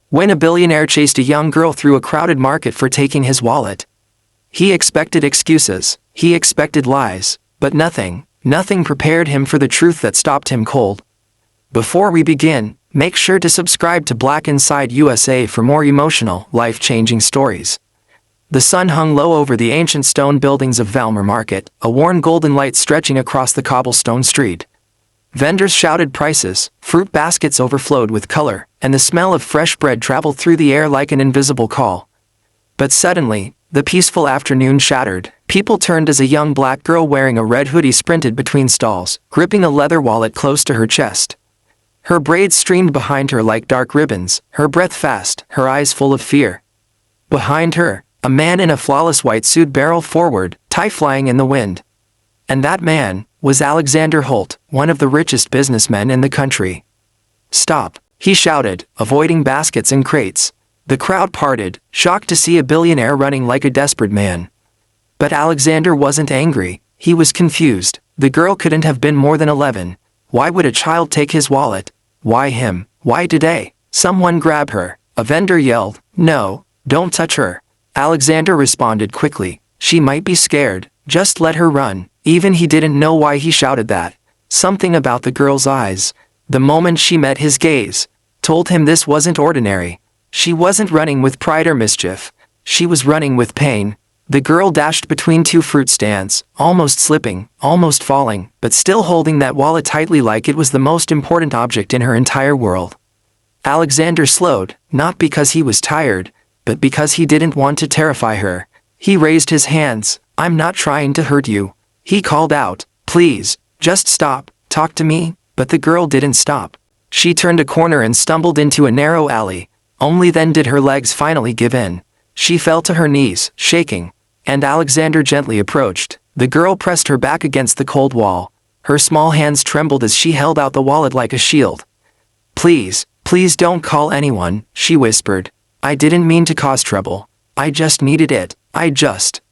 When a billionaire chased a young girl through a crowded market for taking his wallet. He expected excuses, he expected lies, but nothing prepared him for the truth that stopped him cold. Before we begin, make sure to subscribe to Black Inside USA for more emotional, life-changing stories. The sun hung low over the ancient stone buildings of Valmer Market, a worn golden light stretching across the cobblestone street. Vendors shouted prices, fruit baskets overflowed with color, and the smell of fresh bread traveled through the air like an invisible call. But suddenly, the peaceful afternoon shattered. People turned as a young black girl wearing a red hoodie sprinted between stalls, gripping a leather wallet close to her chest. Her braids streamed behind her like dark ribbons, her breath fast, her eyes full of fear. Behind her, a man in a flawless white suit barreled forward, tie flying in the wind. And that man was Alexander Holt, one of the richest businessmen in the country. "Stop," he shouted, avoiding baskets and crates. The crowd parted, shocked to see a billionaire running like a desperate man. But Alexander wasn't angry, he was confused. The girl couldn't have been more than 11. Why would a child take his wallet? Why him? Why today? Someone grab her. A vendor yelled, "No, don't touch her." Alexander responded quickly, "She might be scared, just let her run." Even he didn't know why he shouted that. Something about the girl's eyes, the moment she met his gaze, told him this wasn't ordinary. She wasn't running with pride or mischief. She was running with pain. The girl dashed between two fruit stands, almost slipping, almost falling, but still holding that wallet tightly like it was the most important object in her entire world. Alexander slowed, not because he was tired, but because he didn't want to terrify her. He raised his hands. "I'm not trying to hurt you," he called out. "Please, just stop, talk to me." But the girl didn't stop. She turned a corner and stumbled into a narrow alley. Only then did her legs finally give in. She fell to her knees, shaking, and Alexander gently approached. The girl pressed her back against the cold wall. Her small hands trembled as she held out the wallet like a shield. Please don't call anyone," she whispered. "I didn't mean to cause trouble. I just needed it.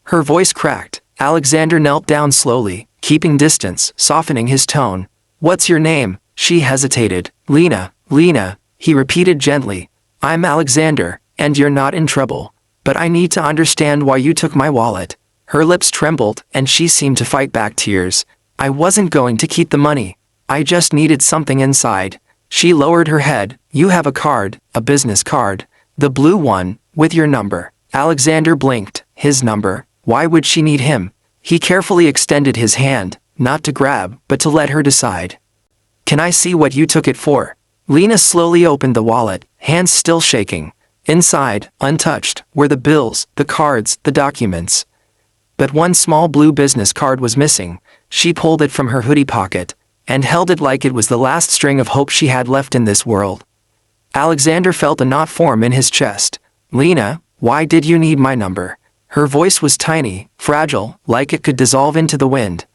Her voice cracked. Alexander knelt down slowly, keeping distance, softening his tone. "What's your name?" She hesitated. Lena, he repeated gently. "I'm Alexander, and you're not in trouble. But I need to understand why you took my wallet." Her lips trembled, and she seemed to fight back tears. "I wasn't going to keep the money. I just needed something inside." She lowered her head. "You have a card, a business card. The blue one, with your number." Alexander blinked. His number? Why would she need him? He carefully extended his hand, not to grab, but to let her decide. "Can I see what you took it for?" Lena slowly opened the wallet, hands still shaking. Inside, untouched, were the bills, the cards, the documents. But one small blue business card was missing. She pulled it from her hoodie pocket, and held it like it was the last string of hope she had left in this world. Alexander felt a knot form in his chest. "Lena, why did you need my number?" Her voice was tiny, fragile, like it could dissolve into the wind.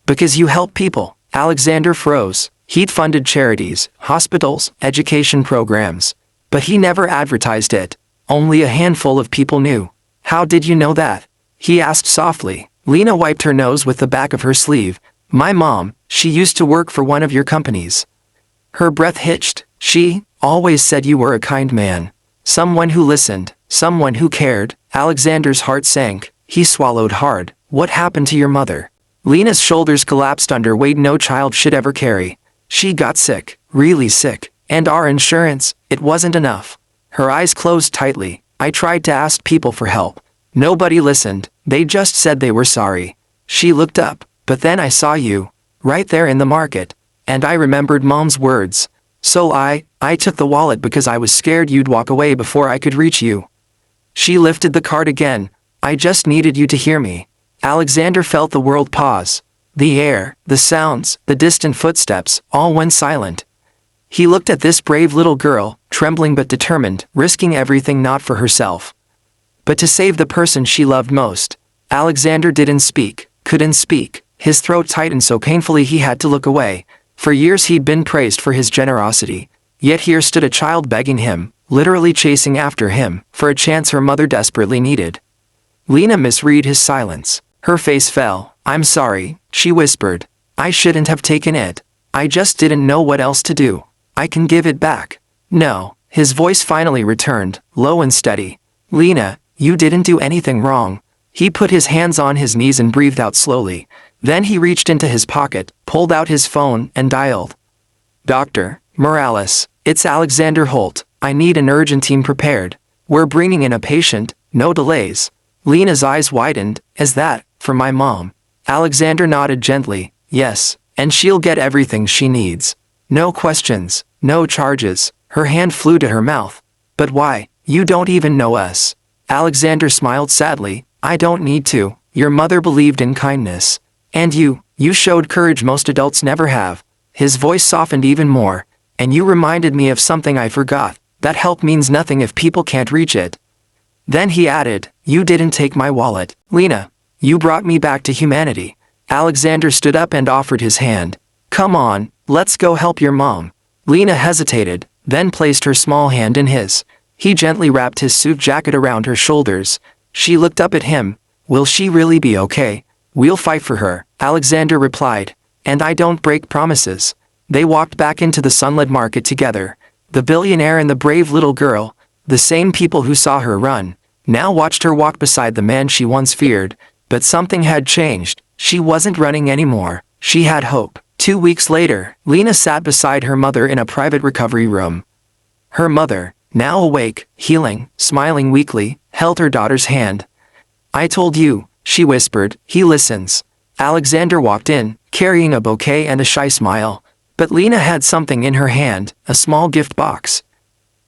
"Because you help people." Alexander froze. He'd funded charities, hospitals, education programs. But he never advertised it. Only a handful of people knew. "How did you know that?" he asked softly. Lena wiped her nose with the back of her sleeve. "My mom, she used to work for one of your companies." Her breath hitched. "She always said you were a kind man. Someone who listened, someone who cared." Alexander's heart sank. He swallowed hard. "What happened to your mother?" Lena's shoulders collapsed under weight no child should ever carry. "She got sick, really sick. And our insurance, it wasn't enough." Her eyes closed tightly. "I tried to ask people for help. Nobody listened. They just said they were sorry." She looked up. "But then I saw you, right there in the market. And I remembered Mom's words. So I took the wallet because I was scared you'd walk away before I could reach you." She lifted the card again. "I just needed you to hear me." Alexander felt the world pause. The air, the sounds, the distant footsteps, all went silent. He looked at this brave little girl, trembling but determined, risking everything not for herself, but to save the person she loved most. Alexander didn't speak, couldn't speak. His throat tightened so painfully he had to look away. For years he'd been praised for his generosity. Yet here stood a child begging him, literally chasing after him, for a chance her mother desperately needed. Lena misread his silence. Her face fell. "I'm sorry," she whispered. "I shouldn't have taken it. I just didn't know what else to do. I can give it back." "No, His voice finally returned, low and steady. Lena, you didn't do anything wrong. He put his hands on his knees and breathed out slowly. Then he reached into his pocket, pulled out his phone, and dialed. Dr. Morales, it's Alexander Holt. I need an urgent team prepared. We're bringing in a patient, no delays. Lena's eyes widened. Is that for my mom? Alexander nodded gently. Yes, and she'll get everything she needs. No questions, no charges. Her hand flew to her mouth. But why? You don't even know us. Alexander smiled sadly. I don't need to. Your mother believed in kindness. And you showed courage most adults never have. His voice softened even more. And you reminded me of something I forgot. That help means nothing if people can't reach it. Then he added, you didn't take my wallet, Lena. You brought me back to humanity. Alexander stood up and offered his hand. Come on, let's go help your mom. Lena hesitated, then placed her small hand in his. He gently wrapped his suit jacket around her shoulders. She looked up at him. Will she really be okay? We'll fight for her, Alexander replied. And I don't break promises. They walked back into the sunlit market together. The billionaire and the brave little girl, the same people who saw her run, now watched her walk beside the man she once feared. But something had changed. She wasn't running anymore. She had hope. 2 weeks later, Lena sat beside her mother in a private recovery room. Her mother, now awake, healing, smiling weakly, held her daughter's hand. I told you, she whispered. He listens. Alexander walked in, carrying a bouquet and a shy smile. But Lena had something in her hand, a small gift box.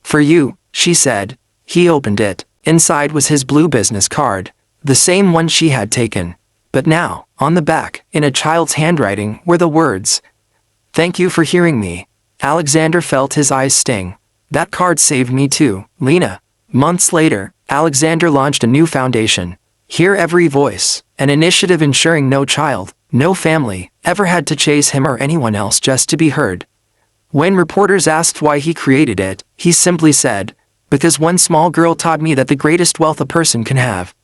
For you, she said. He opened it. Inside was his blue business card, the same one she had taken. But now, on the back, in a child's handwriting, were the words, "Thank you for hearing me." Alexander felt his eyes sting. That card saved me too, Lena. Months later, Alexander launched a new foundation. Hear Every Voice, an initiative ensuring no child, no family, ever had to chase him or anyone else just to be heard. When reporters asked why he created it, he simply said, because one small girl taught me that the greatest wealth a person can have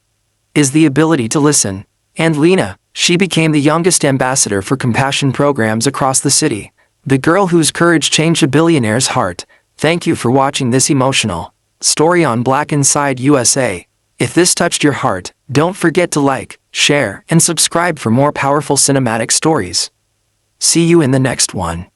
is the ability to listen. And Lena, she became the youngest ambassador for compassion programs across the city. The girl whose courage changed a billionaire's heart. Thank you for watching this emotional story on Black Inside USA. If this touched your heart, don't forget to like, share, and subscribe for more powerful cinematic stories. See you in the next one.